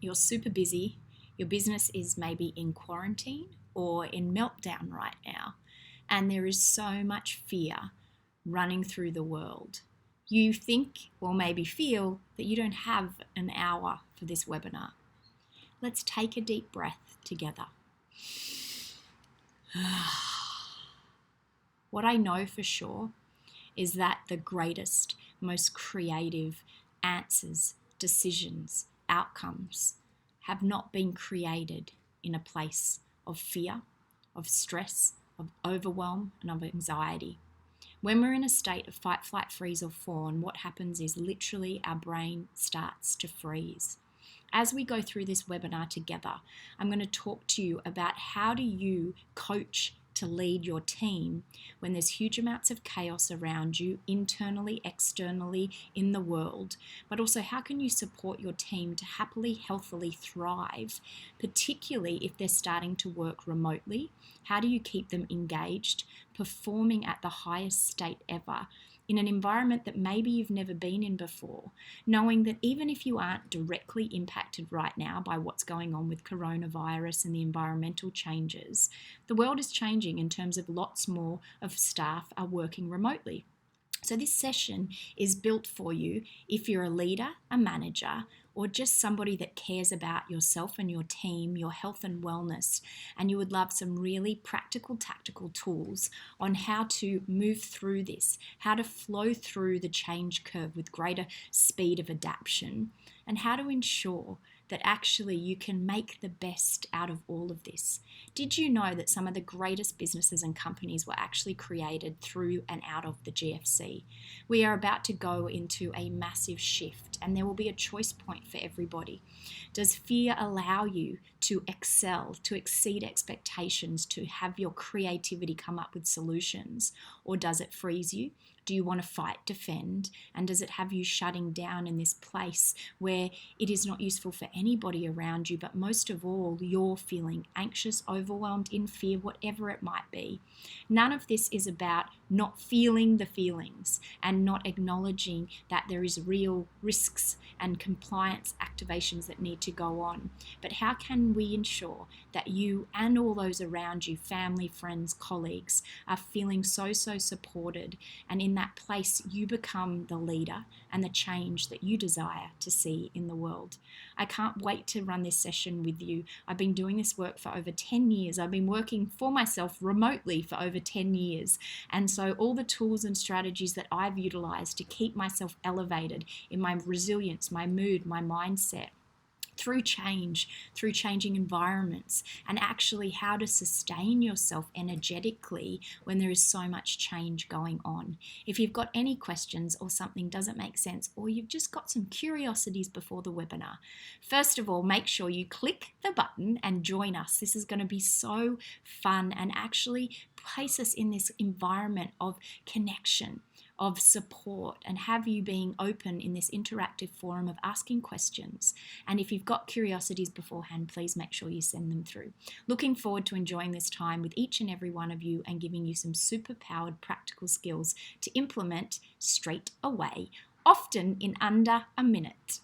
you're super busy, your business is maybe in quarantine or in meltdown right now, and there is so much fear running through the world. You think or maybe feel that you don't have an hour for this webinar. Let's take a deep breath together. What I know for sure is that the greatest, most creative answers, decisions, outcomes have not been created in a place of fear, of stress, of overwhelm, and of anxiety. When we're in a state of fight, flight, freeze, or fawn, what happens is literally our brain starts to freeze. As we go through this webinar together, I'm going to talk to you about how do you coach to lead your team when there's huge amounts of chaos around you, internally, externally, in the world, but also how can you support your team to happily, healthily thrive, particularly if they're starting to work remotely. How do you keep them engaged, performing at the highest state ever, in an environment that maybe you've never been in before, knowing that even if you aren't directly impacted right now by what's going on with coronavirus and the environmental changes, the world is changing in terms of lots more of staff are working remotely. So this session is built for you if you're a leader, a manager, or just somebody that cares about yourself and your team, your health and wellness, and you would love some really practical, tactical tools on how to move through this, how to flow through the change curve with greater speed of adaptation, and how to ensure that actually you can make the best out of all of this. Did you know that some of the greatest businesses and companies were actually created through and out of the GFC? We are about to go into a massive shift, and there will be a choice point for everybody. Does fear allow you to excel, to exceed expectations, to have your creativity come up with solutions? Or does it freeze you? Do you want to fight, defend? And does it have you shutting down in this place where it is not useful for anybody around you, but most of all, you're feeling anxious, overwhelmed, in fear, whatever it might be? None of this is about not feeling the feelings and not acknowledging that there is real risks and compliance activations that need to go on. But how can we ensure that you and all those around you, family, friends, colleagues, are feeling so supported, and in that place you become the leader and the change that you desire to see in the world? I can't wait to run this session with you. I've been doing this work for over 10 years. I've been working for myself remotely for over 10 years. And so all the tools and strategies that I've utilized to keep myself elevated in my resilience, my mood, my mindset, through change, through changing environments, and actually how to sustain yourself energetically when there is so much change going on. If you've got any questions or something doesn't make sense, or you've just got some curiosities before the webinar, first of all, make sure you click the button and join us. This is going to be so fun and actually place us in this environment of connection, of support, and have you being open in this interactive forum of asking questions. And if you've got curiosities beforehand, please make sure you send them through. Looking forward to enjoying this time with each and every one of you and giving you some super powered practical skills to implement straight away, often in under a minute.